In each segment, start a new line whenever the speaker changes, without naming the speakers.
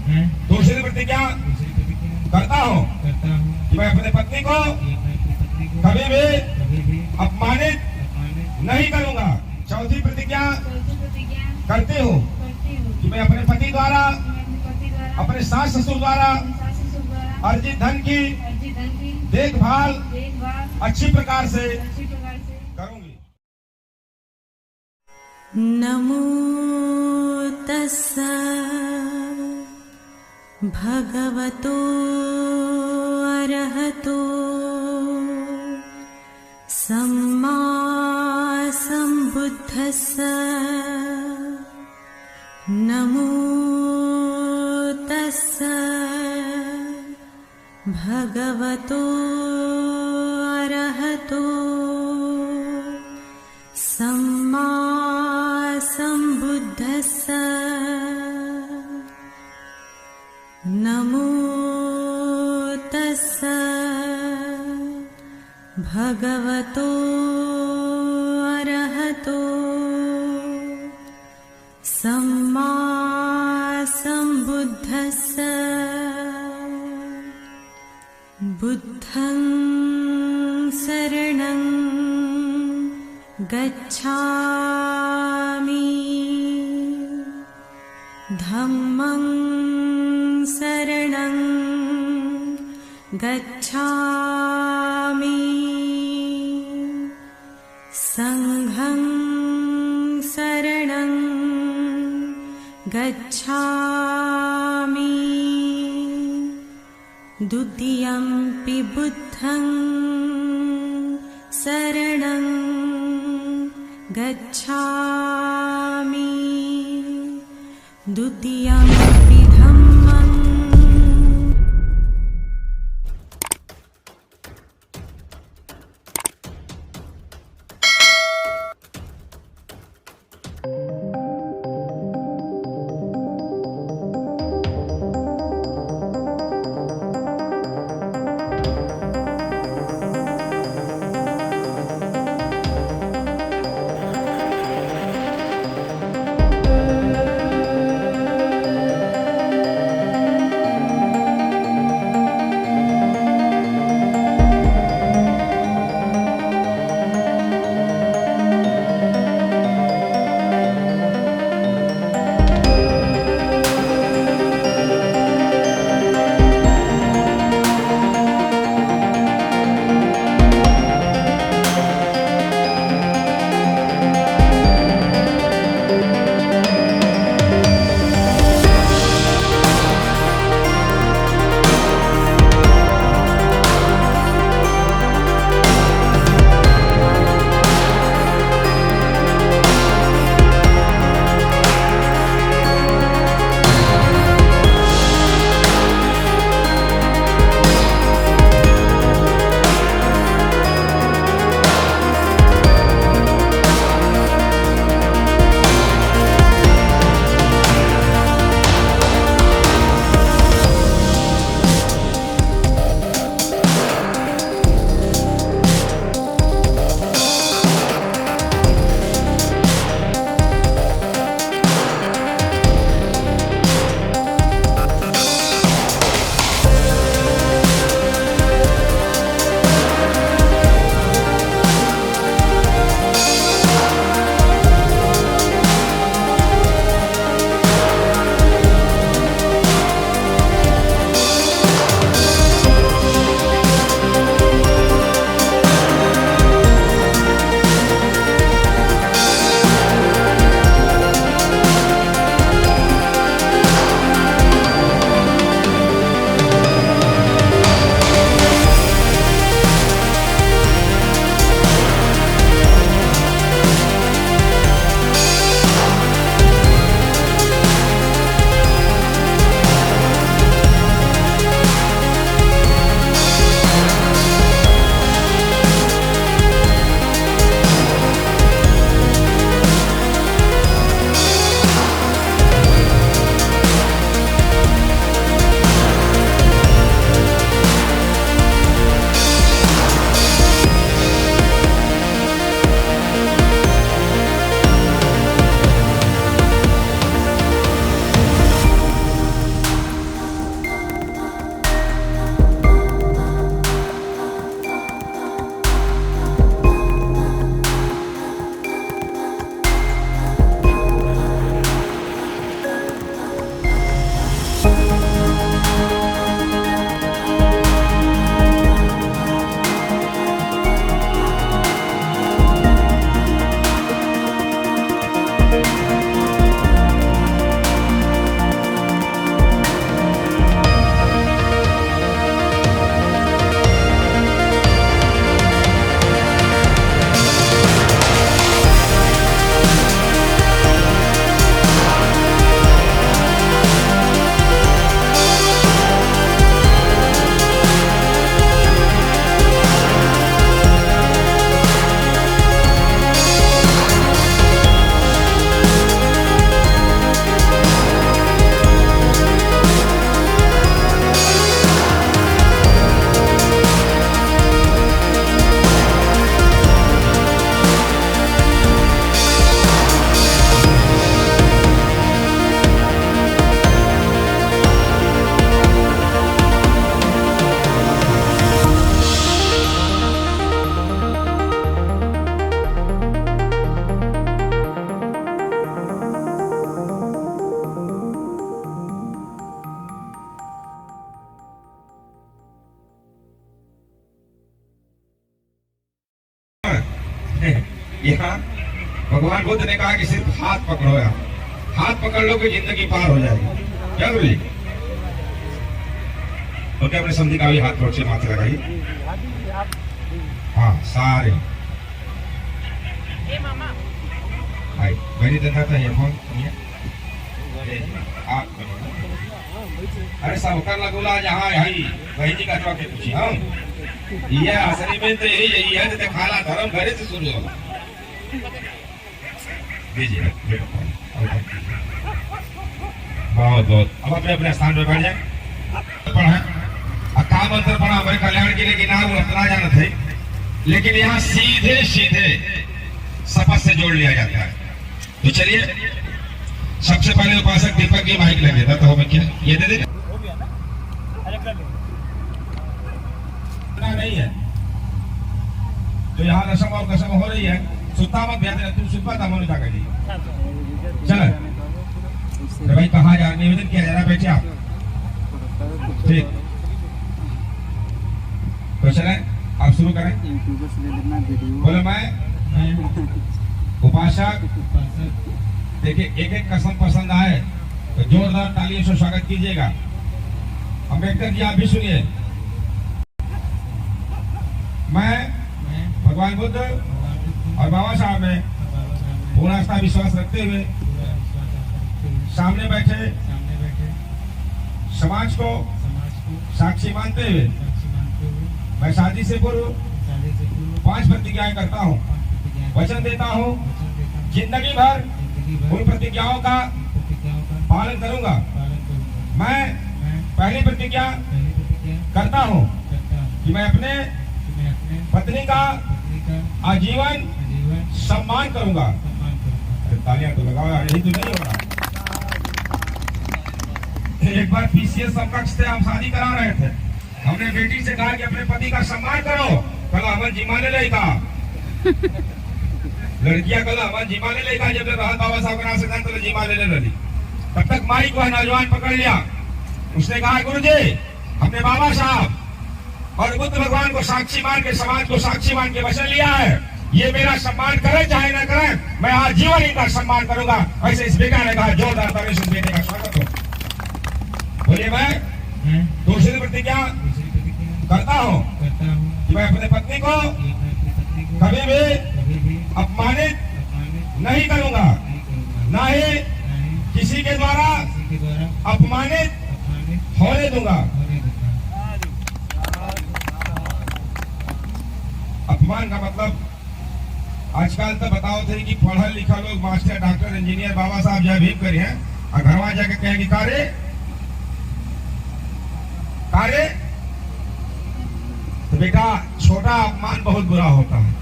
मैं
दूसरी प्रतिज्ञा
दूसरी प्रतिज्ञा
करता हूँ
करता हूँ
कि मैं अपनी पत्नी को
कि मैं अपनी पत्नी को
कभी भी
कभी भी
अपमानित
अपमानित
नहीं करूंगा। चौथी प्रतिज्ञा
चौथी प्रतिज्ञा
करती हूँ
करती हूँ
कि मैं अपने पति द्वारा,
मैं अपने पति द्वारा,
अपने सास ससुर द्वारा
अपने सास ससुर द्वारा
अर्जित धन की
अर्जित धन की
देखभाल
देखभाल
अच्छी प्रकार से
अच्छी प्रकार से
करूंगी।
नमो तस्स भगवतो अरहतो सम्मा सम्बुद्धस्स। नमो तस्स भगवतो अरहतो सम्मा सम्बुद्धस्स। नमो तस्स भगवतो अरहतो सम्मा सम्बुद्धस्स। बुद्धं शरणं गच्छामि, धम्मं शरणं गच्छामि, संघं शरणं गच्छामि, द्वितीयंपि बुद्धं शरणं गच्छामि, द्वितीयंपि धम्मं।
यहाँ भगवान बुद्ध ने कहा कि सिर्फ हाथ पकड़ो यार, हाथ पकड़ लो कि जिंदगी पार हो जाएगी। क्या बोली? और क्या अपने समझी का भी हाथ पकड़ से माथे लगाइए। हाँ सारे भाई बड़ी धंधा था ये फोन अरे सब कर लगुला जहाँ है वही जी का चौके पूछी हम ये असली में तो यही है जैसे खाला धर्म घरे से शुरू होगा। दीजिए बहुत बहुत। अब अपने अपने स्थान पे बैठ जाए। पढ़ा काम अंतर पढ़ा हमारे कल्याण के लिए गिना वो अपना जाना थे, लेकिन यहाँ सीधे सीधे शपथ से जोड़ लिया जाता है। तो चलिए सबसे पहले उपासक दीपक की माइक लगे था तो हमें क्या ये दे दे नहीं है तो यहाँ रसम और कसम हो रही है। सुता मत भेज तुम सुता था मोनिका कर दी। चलो तो भाई कहाँ जा निवेदन किया जा रहा बेटे आप ठीक तो चले आप शुरू करें। बोले मैं उपासक देखिए एक एक कसम पसंद आए तो जोरदार तालियों से स्वागत कीजिएगा। अम्बेडकर जी आप भी सुनिए। मैं भगवान बुद्ध और बाबा साहब में पूर्ण आस्था विश्वास रखते हुए सामने बैठे समाज को साक्षी मानते हुए मैं शादी से पूर्व 5 प्रतिज्ञाएं करता हूँ, वचन देता हूँ जिंदगी भर उन प्रतिज्ञाओं का पालन करूंगा। मैं पहली प्रतिज्ञा करता हूँ कि मैं अपने पत्नी का आजीवन सम्मान करूंगा। तालियां तो लगाओ यार, यही तो नहीं हो रहा। एक बार पीसीएस समकक्ष से हम शादी करा रहे थे, हमने बेटी से कहा कि अपने पति का सम्मान करो, कल अमन जीमा ले लेगा। लड़कियां कल अमन जीमा ले लेगा। जब राहत बाबा साहब का नाम से तो जीमा ले रही, तब तक माई को नौजवान पकड़ लिया। उसने कहा गुरुजी हमने बाबा साहब और बुद्ध भगवान को साक्षी मान के समाज को साक्षी मान के वचन लिया है, ये मेरा सम्मान करे चाहे ना करे, मैं आजीवन इनका सम्मान करूंगा। ऐसे इस बेटा ने कहा जोरदार ताली से बेटे का स्वागत हो। बोलिए मैं दूसरी प्रतिज्ञा करता हूँ कि मैं अपने पत्नी को कभी भी अपमानित नहीं करूंगा, ना ही किसी के द्वारा अपमानित होने दूंगा। अपमान का मतलब आजकल तो बताओ थे कि पढ़ा लिखा लोग मास्टर डॉक्टर इंजीनियर बाबा साहब जय भीम करे हैं और घर वहां जाके कहेंगे कार्य तो बेटा छोटा अपमान बहुत बुरा होता है।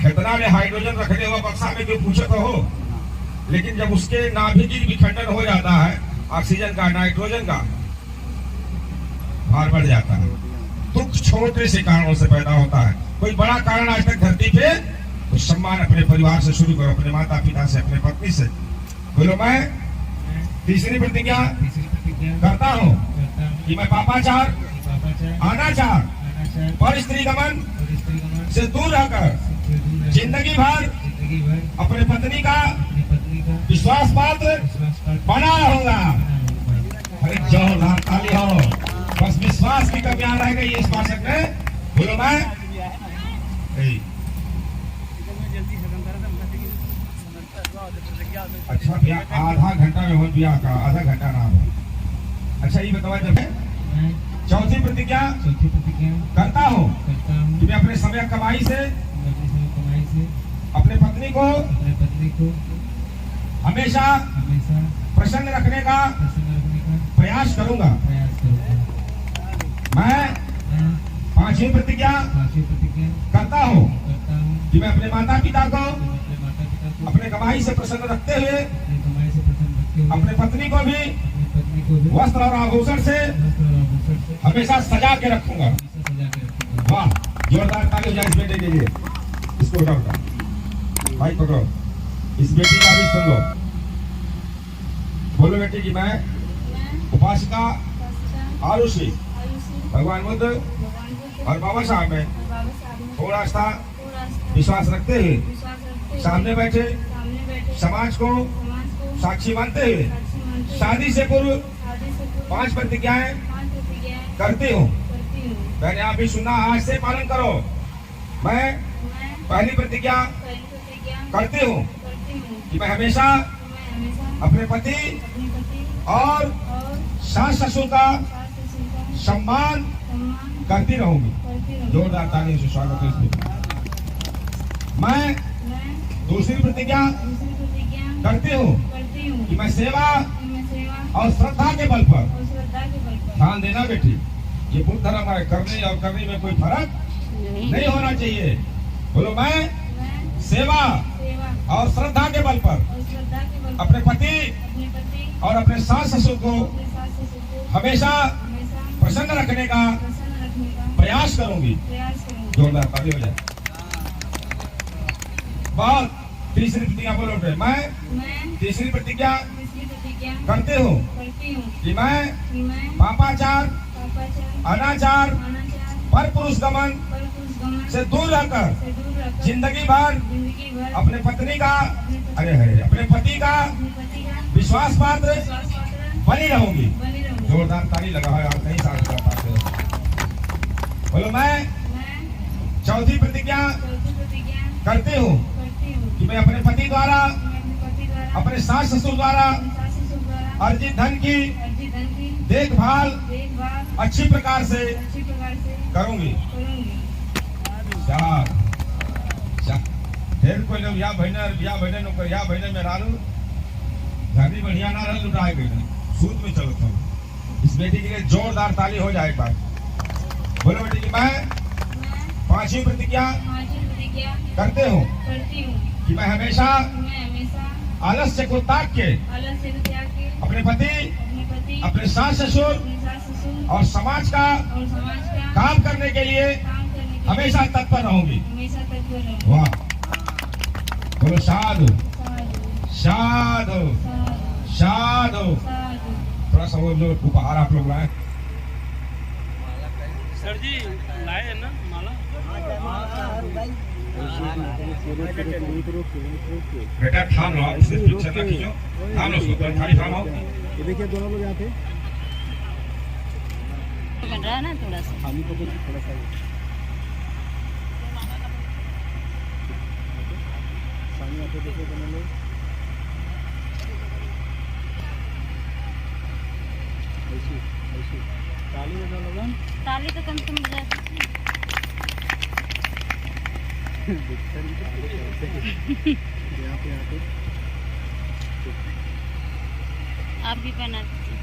खेतना में हाइड्रोजन रखने हुआ बक्सा में क्यों पूछे तो हो, लेकिन जब उसके नाभि की विखंडन हो जाता है ऑक्सीजन का नाइट्रोजन का भार बढ़ जाता है। दुख छोटे से कारणों से पैदा होता है। कोई बड़ा कारण आज तक धरती पे तो सम्मान अपने परिवार से शुरू करो, अपने माता पिता से, अपने पत्नी से। बोलो मैं तीसरी प्रतिज्ञा करता हूँ कि मैं पापाचार अनाचार पर स्त्री गमन से दूर रहकर जिंदगी भर अपने पत्नी का विश्वास पात्र बना रहूंगा। अरे जोरदार ताली हो। बस विश्वास की कमियां रह गई इस भाषण में। बोलो मैं अच्छा ब्याह आधा घंटा में हो, ब्याह का आधा घंटा ना हो। अच्छा ये बताओ जब चौथी प्रतिज्ञा करता हूँ कि मैं अपने समय कमाई से अपने पत्नी को हमेशा प्रसन्न रखने का प्रयास करूंगा। मैं पांचवी प्रतिज्ञा करता हूँ कि मैं अपने माता पिता को अपने कमाई से प्रसन्न रखते हुए अपने पत्नी को भी वस्त्र और आभूषण से हमेशा सजा के रखूंगा। वाह जोरदार ताली हो जाए इस बेटे के लिए। इसको उठाओ भाई पकड़ो, इस बेटी का भी सुन लो। बोलो बेटी की मैं उपासिका आरुषि भगवान बुद्ध और बाबा साहब में पूर्ण आस्था विश्वास रखते हुए
विश्वास रखते हुए
सामने बैठे
सामने बैठे
समाज को
समाज को
साक्षी मानते हुए
साक्षी मानते हुए
शादी से पूर्व
शादी से पूर्व
5 प्रतिज्ञाएं
5 प्रतिज्ञाएं
करती हूँ।
करती हूँ।
मैंने आप भी सुना, आज से पालन करो। मैं
मैं
पहली प्रतिज्ञा
पहली प्रतिज्ञा
करती हूँ
करती हूँ
कि मैं हमेशा
कि मैं हमेशा
अपने पति
अपने पति
और
और
सास ससुर का
सास ससुर का
सम्मान
सम्मान
करती रहूंगी।
करती रहूँ।
जोरदार तालियों से स्वागत है इसमें। मैं
मैं
दूसरी प्रतिज्ञा
दूसरी प्रतिज्ञा
करती हूँ
करती हूँ
कि मैं सेवा
कि मैं सेवा
और श्रद्धा के बल पर,
और श्रद्धा के बल पर
ध्यान देना बेटी, ये बुद्ध धर्म है, करने और करने में कोई फर्क नहीं होना चाहिए। बोलो, मैं
मैं
सेवा
सेवा
और श्रद्धा के बल पर
और श्रद्धा के बल पर
अपने पति
अपने पति
और अपने सास ससुर को
अपने सास ससुर को
हमेशा
हमेशा
प्रसन्न रखने का
प्रसन्न रखने का
प्रयास करूंगी।
प्रयास करूँगी।
जोरदार ताली हो जाए। बहुत। तीसरी प्रतिज्ञा बोलो बेटे, मैं तीसरी प्रतिज्ञा
तीसरी प्रतिज्ञा
करती हूँ
करती हूँ
कि मैं
कि मैं
पापाचार,
पापाचार
अनाचार,
अनाचार
पर पुरुष गमन
पर कुछ गमन
से दूर रहकर
से दूर रहकर
जिंदगी भर
जिंदगी भर
अपने पत्नी का,
अपने
अपने पति का
अपने पति का
विश्वास पात्र
विश्वास पात्र
बनी रहूंगी।
बनी रहूँगी।
जोरदार ताली लगा है, आप नहीं साथ कर पाते। बोलो, मैं
मैं
चौथी प्रतिज्ञा
चौथी प्रतिज्ञा
करती हूँ
करती हूँ
कि मैं अपने पति द्वारा,
कि मैं अपने पति द्वारा
अपने सास ससुर द्वारा
अपने सास ससुर द्वारा
अर्जित धन की
अर्जित धन की
देखभाल
देखभाल
अच्छी प्रकार से
अच्छी प्रकार से
करूंगी।
करूँगी।
ढेर कोई लोग या बहने नो या बहने में रालू घाटी बढ़िया ना रह लुटाए गई ना सूत में चलो तुम। इस बेटी के लिए जोरदार ताली हो जाए एक बार। बोलो बेटी कि मैं
मैं
पांचवी प्रतिज्ञा
पांचवी प्रतिज्ञा
करते हूँ
करती हूँ
कि मैं हमेशा
कि मैं हमेशा
आलस्य को त्याग के
आलस्य को त्याग के
अपने पति,
अपने पति
अपने सास ससुर
अपने सास ससुर
और समाज का
और समाज का
काम करने के लिए
काम करने के लिए
हमेशा तत्पर रहूंगी।
हमेशा तत्पर रहूँगी।
वाह। बोलो, साधु
साधु
साधु
साधु
साधु।
साधु।
थोड़ा सा वो जो उपहार आप लोग लाए।
सर जी लाए हैं ना माला।
बेटा थाम लो, इससे पिक्चर ना खींचो, थाम लो उसको, थाली थामाओ।
ये देखिए दोनों लोग यहाँ पे
बन रहा है ना थोड़ा सा।
खाली को थोड़ा सा सामने यहाँ पे देखिए दोनों लोग। ऐसी ऐसी ताली बजा लगा।
ताली तो कम से कम बजा सकते हैं।
यहाँ पे
आप भी पहना दीजिए।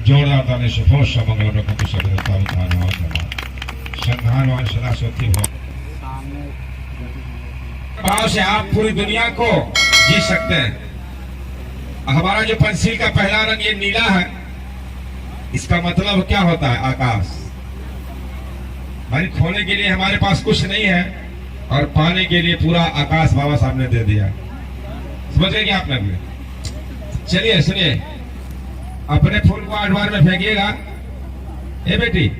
जोरदार ताली से बहुत सा मंगल रखो संधानवान सदा सोती हो। भाव से आप पूरी दुनिया को जी सकते हैं। हमारा जो पंसील का पहला रंग ये नीला है, इसका मतलब क्या होता है? आकाश। भाई खोने के लिए हमारे पास कुछ नहीं है और पाने के लिए पूरा आकाश बाबा साहब ने दे दिया। समझ गए क्या आप लोग? चलिए सुनिए, अपने फूल को 8 बार में फेंकिएगा। ए बेटी,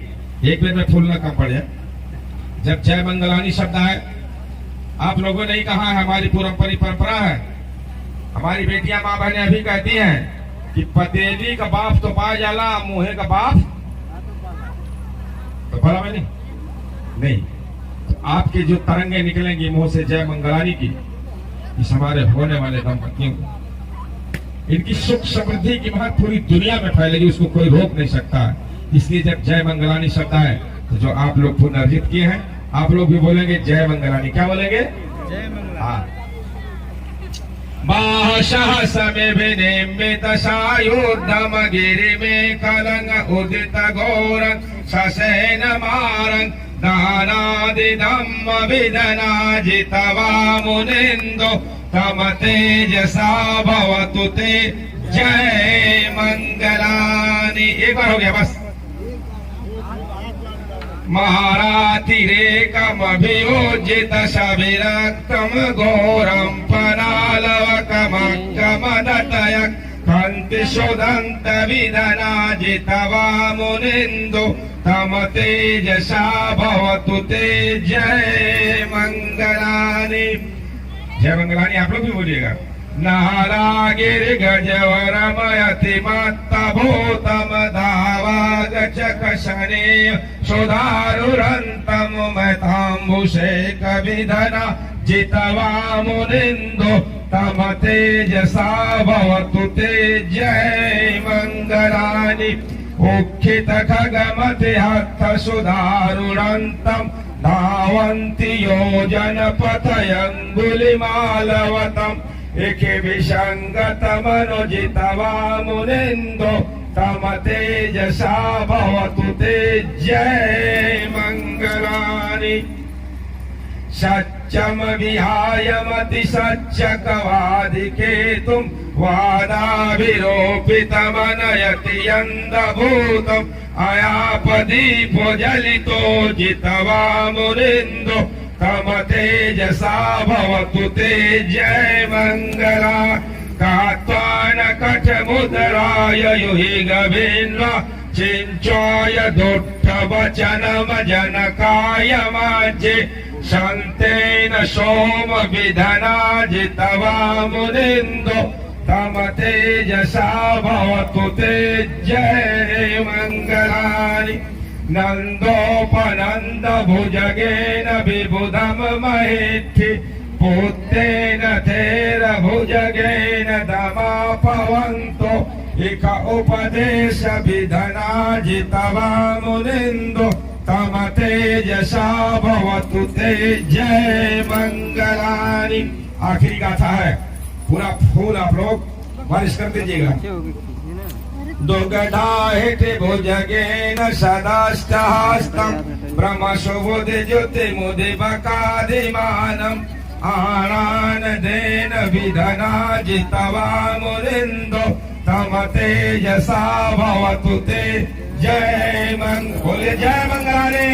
एक बार में फूल ना कम पड़ जाए। जब जय मंगलानी शब्द आए, आप लोगों ने ही कहा है, हमारी पूर्व परंपरा है। हमारी बेटियां माँ बहनें अभी कहती हैं कि पतेली का बाप तो पा जाला, मुहे का बाप तो भला में नहीं। तो आपके जो तरंगे निकलेंगी मुंह से जय मंगलानी की, इस हमारे होने वाले दंपतियों को, इनकी सुख समृद्धि की महक पूरी दुनिया में फैलेगी, उसको कोई रोक नहीं सकता। इसलिए जब जय मंगलानी शब्द है तो जो आप लोग पुनर्जित किए हैं, आप लोग भी बोलेंगे जय मंगलानी। क्या बोलेंगे?
जय मंगल।
हाँ। बाहशः समिभिनिम्बित सायुधम गिरि में कलंग उदित घोरं ससेन मारं दानादिदम्म विदनाजितवा मुनिन्दो तम तेजसा भवतु ते जय मंगलानी। एक बार हो गया बस। महारातिरेकमभियोजित शविरक्तम घोरं पनालवकमक्कमदतयक् भवन्ति शोधन्त विधना जितवा मुनिन्दो तम तेजसा भवतु ते जय मंगलानि। जय मंगलानि आप लोग भी बोलिएगा। नारागिर गजवरमयति मत्तभूतम धावा गचक शने सुधारुरन्तम महताम्बुषेक विधना जितवा मुनिन्दो तम तेजसा भवतु ते जय मंगलानि। उक्खित खगमति हस्थ सुधारुरन्तं धावन्ति योजन पथयङ्गुलिमालवतम् एके विसङ्गत मनोजितवा मुनिन्दो तम तेजसा भवतु ते जय मंगलानि। सत्यम विहाय मति सच्चकवादिकेतुं वादाभिरोपितमनयति यन्दभूतम् अयापदीपो जलितो जितवा मुनिन्दो तम तेजसा भवतु ते जय मंगला। कात्वान कठ मुद्राय युहि गभीन्वा चिंचाय दुष्ट वचनम जनकाय माज्ये शान्तेन सोम विधना जितवा मुनिन्दो तम तेजसा भवतु ते जय मंगलानि। नन्दोपनन्द भुजगेन विबुधम महेद्धि पुत्रेण थेर भुजगेन दमापवन्तो इक उपदेश विधना जितवा मुनिन्दो तम तेजसा भवतु ते जय मंगलानि। आखिरी गाथा है, पूरा फूल आप लोग बारिश कर दीजिएगा। दुर्गधाहिते भुजगेन सदाष्टहस्तं ब्रह्मशुभुधि ज्योतिमुदिबकादिमानम् आनन्देन विधना जितवा मुनिन्दो तम तेजसा भवतु ते जय मंगलानि।